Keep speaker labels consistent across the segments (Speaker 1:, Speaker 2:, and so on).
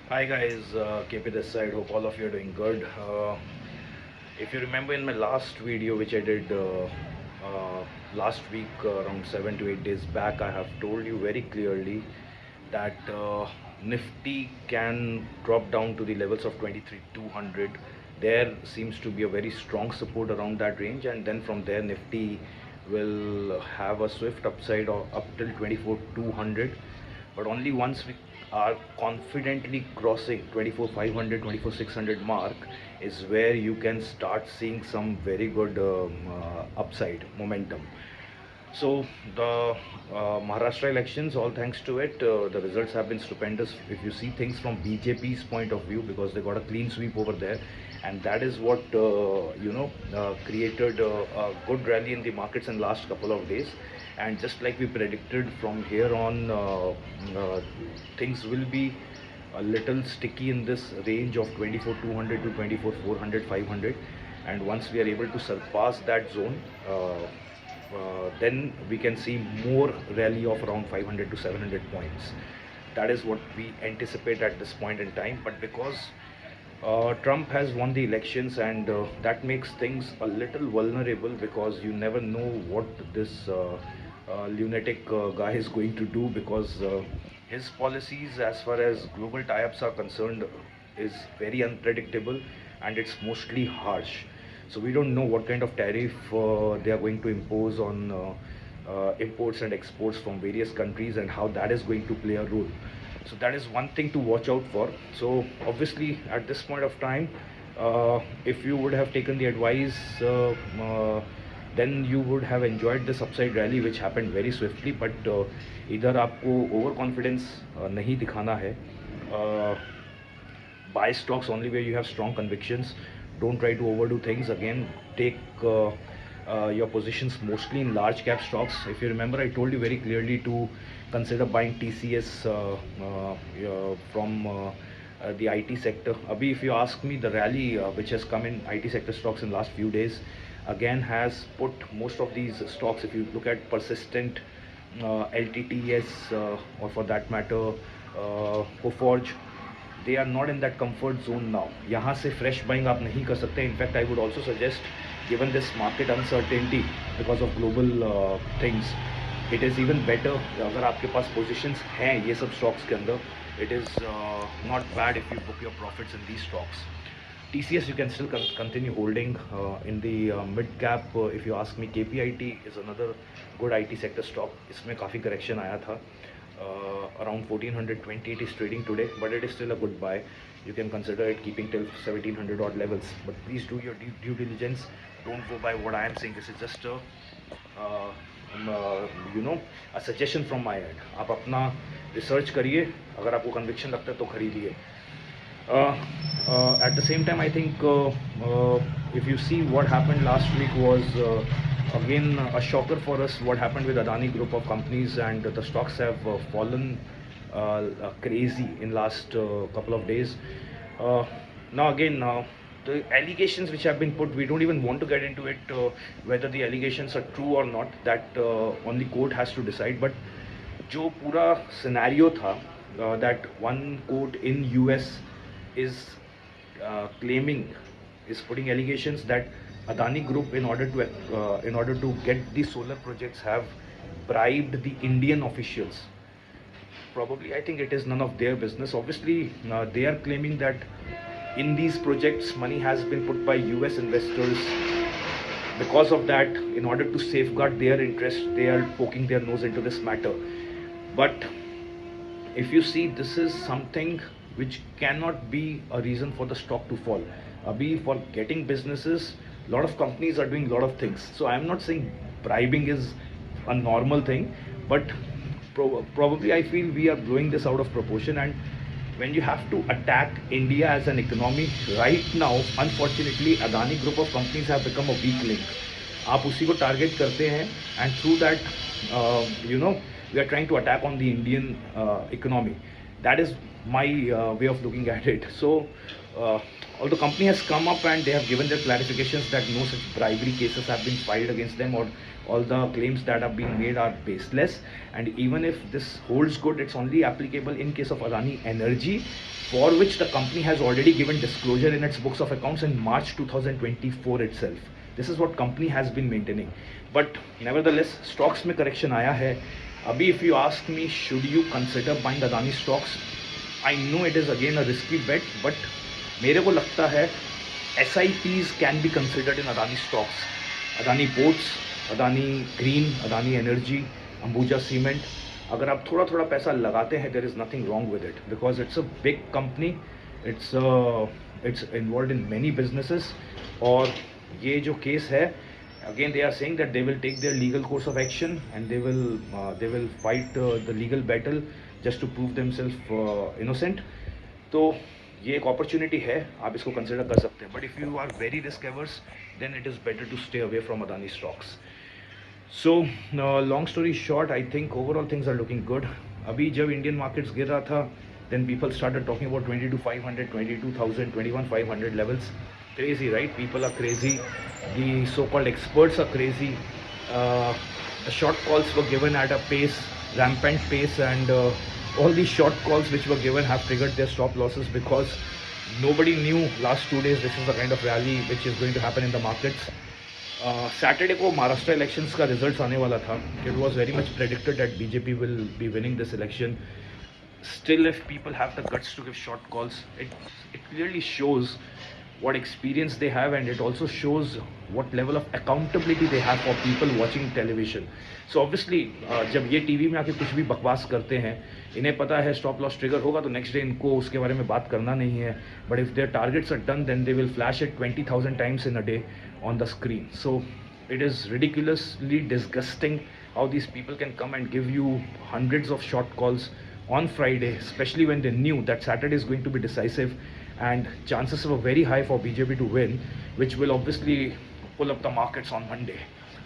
Speaker 1: Hi guys, KP this side. Hope all of you are doing good. If you remember in my last video which I did last week, around 7 to 8 days back, I have told you very clearly that Nifty can drop down to the levels of 23,200. There seems to be a very strong support around that range, and then from there Nifty will have a swift upside or up till 24,200, but only once we are confidently crossing 24,500, 24,600 mark is where you can start seeing some very good upside momentum. So the Maharashtra elections, all thanks to it, the results have been stupendous. If you see things from BJP's point of view, because they got a clean sweep over there, and that is what created a good rally in the markets in last couple of days. And just like we predicted, from here on, things will be a little sticky in this range of 24,200 to 24,400, 500, and once we are able to surpass that zone, then we can see more rally of around 500 to 700 points. That is what we anticipate at this point in time. But because Trump has won the elections, and that makes things a little vulnerable, because you never know what this lunatic guy is going to do, because his policies as far as global tie-ups are concerned is very unpredictable, and it's mostly harsh. So we don't know what kind of tariff they are going to impose on imports and exports from various countries, and how that is going to play a role. So that is one thing to watch out for. So obviously at this point of time, if you would have taken the advice, then you would have enjoyed this upside rally which happened very swiftly. But इधर आपको over confidence नहीं दिखाना है. uh, buy stocks only where you have strong convictions. Don't try to overdo things. Again, take your positions mostly in large cap stocks. If you remember, I told you very clearly to consider buying TCS from the IT sector. Abhi, if you ask me, the rally which has come in IT sector stocks in last few days again has put most of these stocks, if you look at Persistent, LTTS, or for that matter, Coforge, they are not in that comfort zone now. यहाँ से fresh buying आप नहीं कर सकते. In fact, I would also suggest, given this market uncertainty because of global things, it is even better अगर आपके पास positions हैं ये सब stocks के अंदर. It is not bad if you book your profits in these stocks. TCS you can still continue holding in the mid cap. If you ask me, KPIT is another good IT sector stock. इसमें काफ़ी correction आया था. Around 1420 it is trading today, but it is still a good buy. You can consider it keeping till 1700 odd levels, but please do your due diligence. Don't go by what I am saying. This is just a uh, you know, a suggestion from my end. आप अपना research करिए. अगर आपको conviction लगता है तो खरीदिए. At the same time, I think if you see what happened last week was again a shocker for us. What happened with Adani Group of companies, and the stocks have fallen crazy in last couple of days. Now again, the allegations which have been put, we don't even want to get into it, whether the allegations are true or not. That only court has to decide. But जो पूरा scenario था, that one court in US is claiming, is putting allegations that Adani Group, in order to get the solar projects, have bribed the Indian officials. Probably, I think it is none of their business. Obviously, they are claiming that in these projects, money has been put by US investors. Because of that, in order to safeguard their interest, they are poking their nose into this matter. But if you see, this is something which cannot be a reason for the stock to fall. Abhi, for getting businesses, a lot of companies are doing a lot of things. So I am not saying bribing is a normal thing, but probably I feel we are blowing this out of proportion. And when you have to attack India as an economy right now, unfortunately, Adani Group of companies have become a weak link. आप उसी को target करते हैं, and through that, we are trying to attack on the Indian economy. That is my way of looking at it. So, although company has come up and they have given their clarifications that no such bribery cases have been filed against them, all the claims that are being made are baseless, and even if this holds good, it's only applicable in case of Adani Energy, for which the company has already given disclosure in its books of accounts in March 2024 itself. This is what company has been maintaining. But nevertheless, stocks में correction आया है. अभी if you ask me, should you consider buying Adani stocks? I know it is again a risky bet, but मेरे को लगता है SIPs can be considered in Adani stocks. Adani Ports, Adani Green, Adani Energy, Ambuja Cement. अगर आप थोड़ा थोड़ा पैसा लगाते हैं, there is nothing wrong with it, because it's a big company, it's involved in many businesses. और ये जो केस है, again they are saying that they will take their legal course of action and they will fight the legal battle just to prove themselves innocent. तो ये एक opportunity है, आप इसको कंसिडर कर सकते हैं. But if you are very risk averse, then it is better to stay away from Adani stocks. So long story short, I think overall things are looking good. अभी जब इंडियन मार्केट्स गिर रहा था, then people started talking about 22,500, 22,000, 21,500 levels. Crazy, right? People are crazy. The so-called experts are crazy. The short calls were given at a pace, rampant pace, and all these short calls which were given have triggered their stop losses, because nobody knew last 2 days this is the kind of rally which is going to happen in the markets. Saturday को Maharashtra elections का results आने वाला था. It was very much predicted that BJP will be winning this election. Still, if people have the guts to give short calls, it clearly shows what experience they have, and it also shows what level of accountability they have for people watching television. So obviously जब ये TV में आके कुछ भी बकवास करते हैं, इन्हें पता है स्टॉप लॉस ट्रिगर होगा तो नेक्स्ट डे इनको उसके बारे में बात करना नहीं है. But if their targets are done, then they will flash it 20,000 times in a day on the screen. So it is ridiculously disgusting how these people can come and give you hundreds of short calls on Friday, especially when they knew that Saturday is going to be decisive and chances were very high for BJP to win, which will obviously pull up the markets on Monday.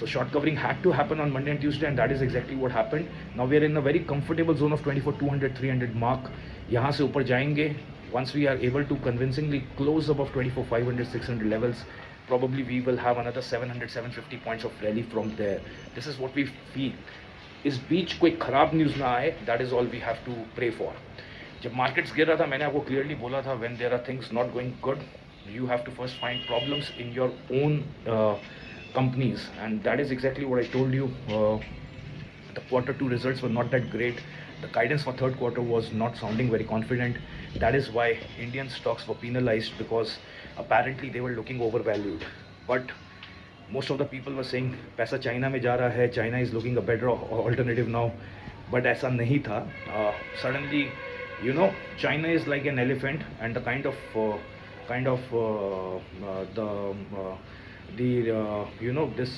Speaker 1: So short covering had to happen on Monday and Tuesday, and that is exactly what happened. Now we are in a very comfortable zone of 24,200, 300 mark. यहाँ से ऊपर जाएंगे. Once we are able to convincingly close above 24,500, 600 levels, probably we will have another 700, 750 points of rally from there. This is what we feel. इस बीच कोई ख़राब news ना आए, that is all we have to pray for. जब markets गिर रहा था, मैंने आपको क्लियरली बोला था, when there are things not going good, you have to first find problems in your own companies, and that is exactly what I told you. The quarter 2 results were not that great. The guidance for third quarter was not sounding very confident. That is why Indian stocks were penalized, because apparently they were looking overvalued. But most of the people were saying पैसा China में जा रहा है, China is looking a better alternative now. But ऐसा नहीं था. Suddenly, you know, China is like an elephant, and the this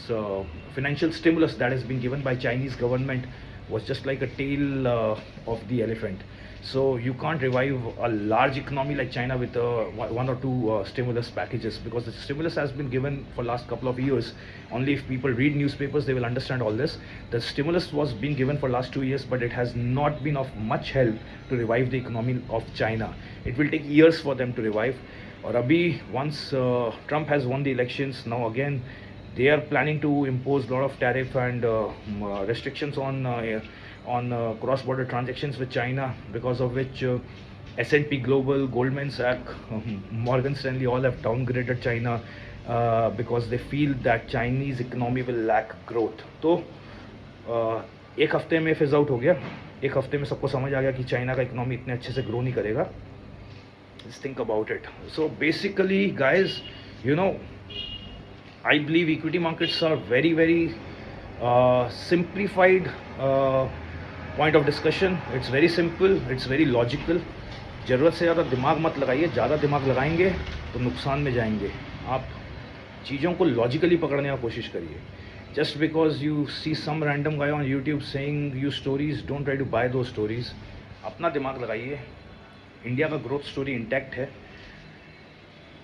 Speaker 1: financial stimulus that has been given by Chinese government was just like a tail of the elephant. So you can't revive a large economy like China with 1 or 2 stimulus packages, because the stimulus has been given for last couple of years. Only if people read newspapers, they will understand all this. The stimulus was being given for last 2 years, but it has not been of much help to revive the economy of China. It will take years for them to revive. Or abhi, once Trump has won the elections, now again they are planning to impose a lot of tariff and restrictions on cross-border transactions with China, because of which S&P Global, Goldman Sachs, Morgan Stanley all have downgraded China because they feel that Chinese economy will lack growth. तो एक हफ्ते में phase out हो गया. एक हफ्ते में सबको समझ आ गया कि चाइना का इकोनॉमी इतने अच्छे से ग्रो नहीं करेगा. Just think about it. So basically, guys, you know, I believe equity markets are very, very simplified point of discussion. It's very simple, it's very logical. ज़रूरत से ज़्यादा दिमाग मत लगाइए. ज़्यादा दिमाग लगाएंगे तो नुकसान में जाएंगे. आप चीज़ों को लॉजिकली पकड़ने की कोशिश करिए. Just because you see some random guy on YouTube saying you stories, don't try to buy those stories. अपना दिमाग लगाइए. इंडिया का ग्रोथ स्टोरी इंटैक्ट है.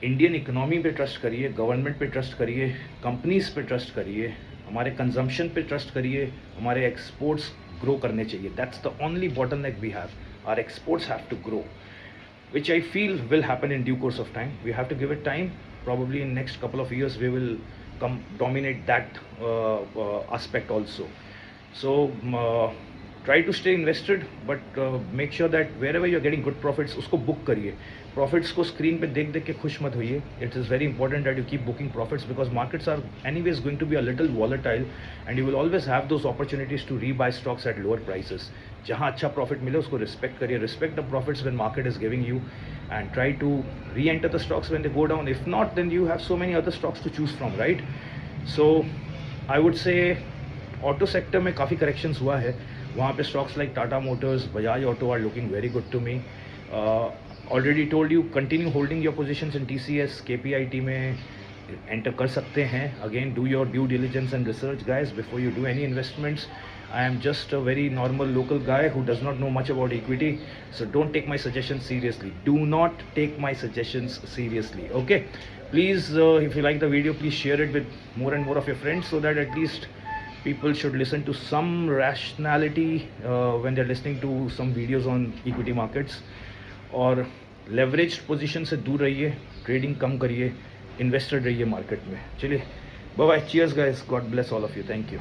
Speaker 1: इंडियन इकोनॉमी पे ट्रस्ट करिए, गवर्नमेंट पे ट्रस्ट करिए, कंपनीज पे ट्रस्ट करिए, हमारे कंजम्पशन पे ट्रस्ट करिए. हमारे एक्सपोर्ट्स ग्रो करने चाहिए. That's the only bottleneck we have. Our exports have to grow, which I feel will happen in due course of time. We have to give it time. Probably in next couple of years we will dominate that aspect also. So try to stay invested, but make sure that wherever you're getting good profits, उसको book करिए. Profits को screen पे देख देख के खुश मत होइए. It is very important that you keep booking profits because markets are anyways going to be a little volatile, and you will always have those opportunities to rebuy stocks at lower prices. जहाँ अच्छा profit मिले उसको respect करिए. Respect the profits when market is giving you, and try to re-enter the stocks when they go down. If not, then you have so many other stocks to choose from, right? So I would say auto sector में काफ़ी corrections हुआ है. वहाँ पे stocks like Tata Motors, Bajaj Auto are looking very good to me. Already told you, continue holding your positions in TCS, KPIT में enter कर सकते हैं. Again do your due diligence and research guys before you do any investments. I am just a very normal local guy who does not know much about equity, so don't take my suggestions seriously. Do not take my suggestions seriously, okay? Please, if you like the video, please share it with more and more of your friends so that at least people should listen to some rationality when they're listening to some videos on equity markets. और leveraged position से दूर रहिए, trading कम करिए, invested रहिए market में. चलिए, bye bye, cheers guys, God bless all of you, thank you.